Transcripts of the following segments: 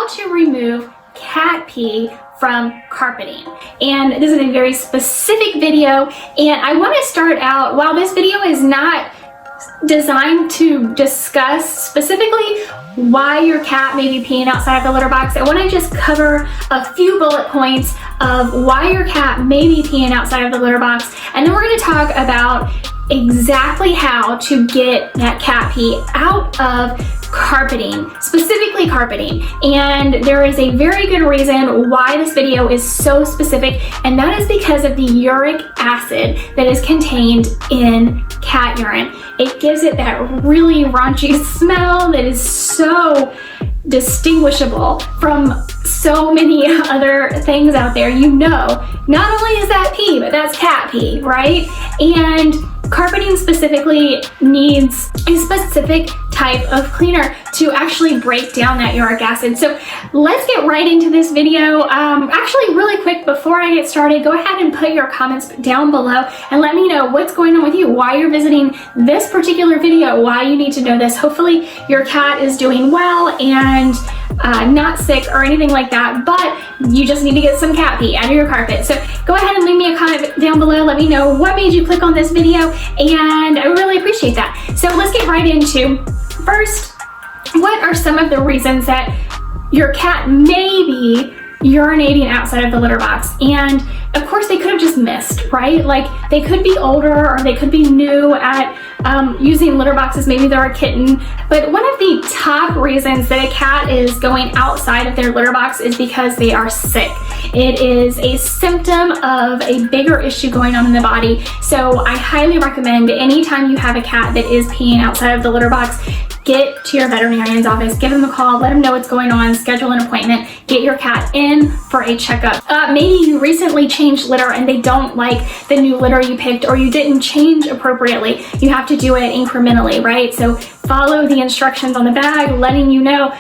how to remove cat pee from carpeting. And this is a very specific video, and I want to start out, while this video is not designed to discuss specifically why your cat may be peeing outside of the litter box, I want to just cover a few bullet points of why your cat may be peeing outside of the litter box, and then we're going to talk about exactly how to get that cat pee out of carpeting, specifically carpeting. And there is a very good reason why this video is so specific, and that is because of the uric acid that is contained in cat urine. It gives it that really raunchy smell that is so distinguishable from so many other things out there. You know, not only is that pee, but that's cat pee, right? And carpeting specifically needs a specific type of cleaner to actually break down that uric acid. So let's get right into this video. Actually, really quick, before I get started, go ahead and put your comments down below and let me know what's going on with you, why you're visiting this particular video, why you need to know this. Hopefully your cat is doing well and not sick or anything like that, but you just need to get some cat pee out of your carpet. So go ahead and leave me a comment down below. Let me know what made you click on this video, and I would really appreciate that. So let's get right into, first, what are some of the reasons that your cat may be urinating outside of the litter box? And of course they could have just missed, right? Like, they could be older, or they could be new at using litter boxes. Maybe they're a kitten. But one of the top reasons that a cat is going outside of their litter box is because they are sick. It is a symptom of a bigger issue going on in the body. So I highly recommend, anytime you have a cat that is peeing outside of the litter box, get to your veterinarian's office, give them a call, let them know what's going on, schedule an appointment, get your cat in for a checkup. Maybe you recently changed litter and they don't like the new litter you picked, or you didn't change appropriately. You have to do it incrementally, right? So follow the instructions on the bag, letting you know,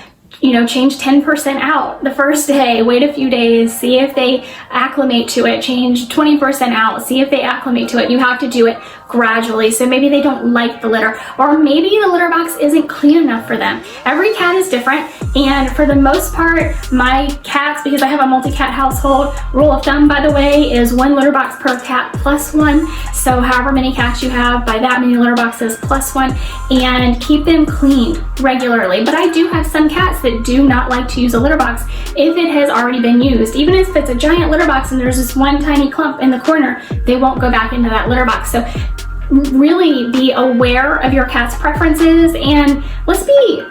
change 10% out the first day, wait a few days, see if they acclimate to it, change 20% out, see if they acclimate to it. You have to do it gradually. So maybe they don't like the litter, or maybe the litter box isn't clean enough for them. Every cat is different, and for the most part, my cats, because I have a multi-cat household, rule of thumb, by the way, is 1 litter box per cat plus 1. So however many cats you have, by that many litter boxes plus 1, and keep them cleaned regularly. But I do have some cats that do not like to use a litter box if it has already been used. Even if it's a giant litter box and there's this one tiny clump in the corner, they won't go back into that litter box. So really be aware of your cat's preferences, and let's be,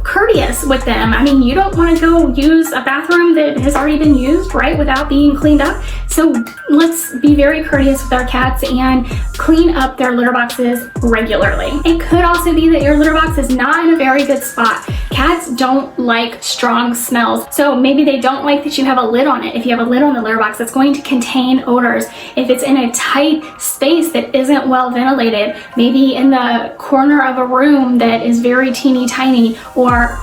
courteous with them. I mean, you don't want to go use a bathroom that has already been used, right, without being cleaned up. So let's be very courteous with our cats and clean up their litter boxes regularly. It could also be that your litter box is not in a very good spot. Cats don't like strong smells, so maybe they don't like that you have a lid on it. If you have a lid on the litter box, that's going to contain odors. If it's in a tight space that isn't well ventilated, maybe in the corner of a room that is very teeny tiny, or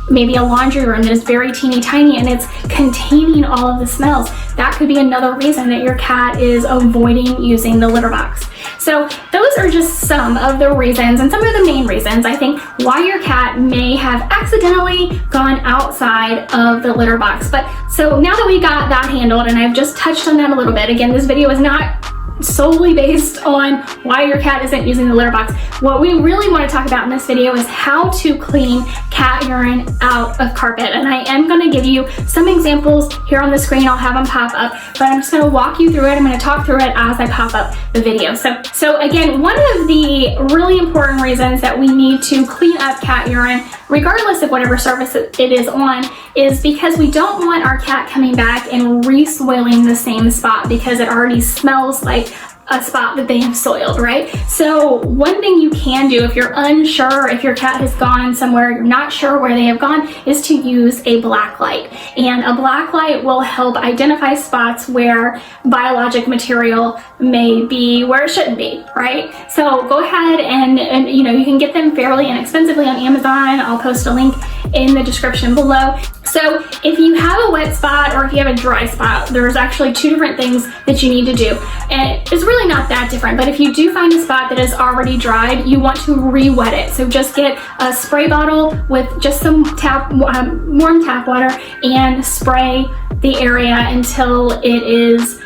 maybe a laundry room that is very teeny tiny and it's containing all of the smells, that could be another reason that your cat is avoiding using the litter box. So those are just some of the reasons, and some of the main reasons, I think, why your cat may have accidentally gone outside of the litter box. But so now that we got that handled, and I've just touched on that a little bit, again, this video is not solely based on why your cat isn't using the litter box. What we really want to talk about in this video is how to clean cat urine out of carpet. And I am going to give you some examples here on the screen. I'll have them pop up, but I'm just going to walk you through it. I'm going to talk through it as I pop up the video. So again, one of the really important reasons that we need to clean up cat urine, regardless of whatever surface it is on, is because we don't want our cat coming back and re-soiling the same spot because it already smells like a spot that they have soiled, right? So one thing you can do if you're unsure if your cat has gone somewhere, you're not sure where they have gone, is to use a black light. And a black light will help identify spots where biologic material may be where it shouldn't be, right? So go ahead and you can get them fairly inexpensively on Amazon. I'll post a link in the description below. So if you have a wet spot or if you have a dry spot, there's actually two different things that you need to do. And it's really not that different, but if you do find a spot that is already dried, you want to re-wet it. So just get a spray bottle with just some warm tap water and spray the area until it is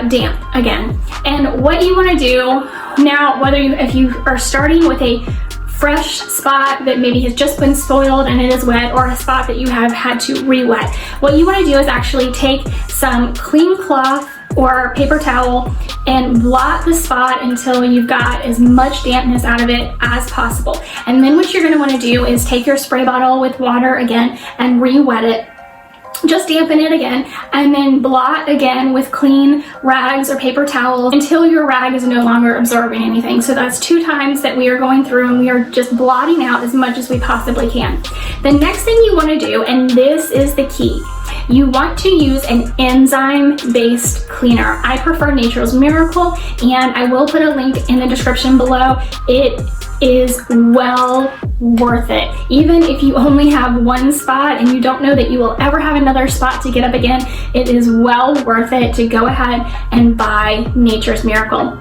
damp again. And what you want to do now, if you are starting with a fresh spot that maybe has just been soiled and it is wet, or a spot that you have had to re-wet, what you want to do is actually take some clean cloth or paper towel and blot the spot until you've got as much dampness out of it as possible. And then what you're going to want to do is take your spray bottle with water again and re-wet it. Just dampen it again, and then blot again with clean rags or paper towels until your rag is no longer absorbing anything. So that's 2 times that we are going through, and we are just blotting out as much as we possibly can. The next thing you want to do, and this is the key, you want to use an enzyme-based cleaner. I prefer Nature's Miracle, and I will put a link in the description below. It is well worth it. Even if you only have one spot and you don't know that you will ever have another spot to get up again, it is well worth it to go ahead and buy Nature's Miracle.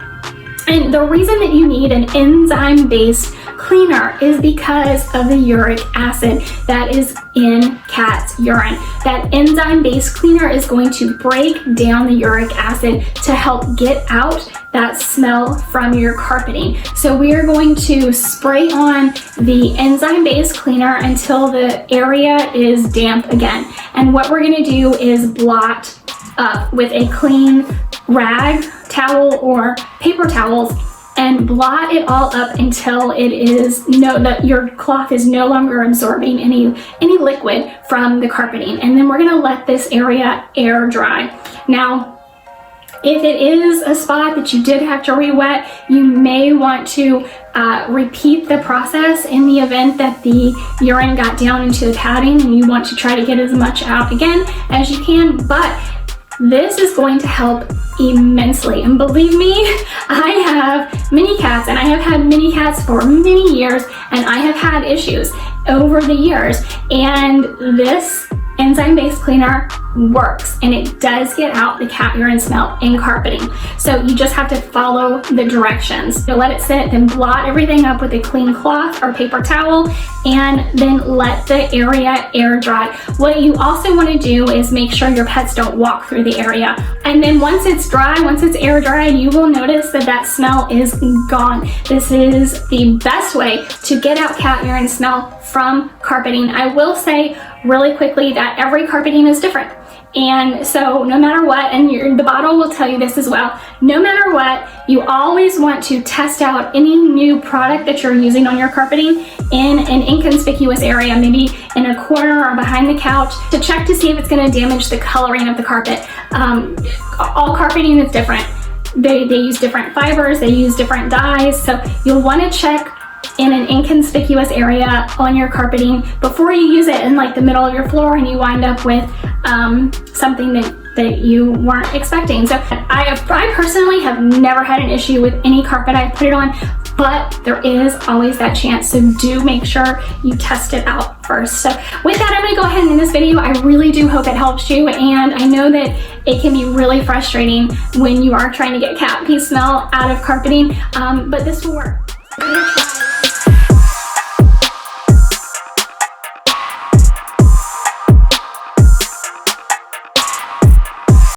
And the reason that you need an enzyme-based cleaner is because of the uric acid that is in cat's urine. That enzyme-based cleaner is going to break down the uric acid to help get out that smell from your carpeting. So we are going to spray on the enzyme-based cleaner until the area is damp again. And what we're going to do is blot up with a clean rag, towel, or paper towels, and blot it all up until it is that your cloth is no longer absorbing any liquid from the carpeting. And then we're going to let this area air dry. Now, if it is a spot that you did have to re-wet, you may want to repeat the process in the event that the urine got down into the padding and you want to try to get as much out again as you can. But this is going to help immensely. And believe me, I have many cats, and I have had many cats for many years, and I have had issues over the years. And this enzyme-based cleaner works, and it does get out the cat urine smell in carpeting. So you just have to follow the directions. So let it sit, then blot everything up with a clean cloth or paper towel, and then let the area air dry. What you also want to do is make sure your pets don't walk through the area. And then once it's dry, once it's air dried, you will notice that that smell is gone. This is the best way to get out cat urine smell from carpeting. I will say really quickly that every carpeting is different. And so no matter what, and the bottle will tell you this as well, no matter what, you always want to test out any new product that you're using on your carpeting in an inconspicuous area, maybe in a corner or behind the couch, to check to see if it's going to damage the coloring of the carpet. All carpeting is different. They use different fibers, they use different dyes, so you'll want to check in an inconspicuous area on your carpeting before you use it in like the middle of your floor and you wind up with something that you weren't expecting. So I personally have never had an issue with any carpet I put it on, but there is always that chance, so do make sure you test it out first. So with that, I'm going to go ahead and end this video. I really do hope it helps you, and I know that it can be really frustrating when you are trying to get cat pee smell out of carpeting, but this will work.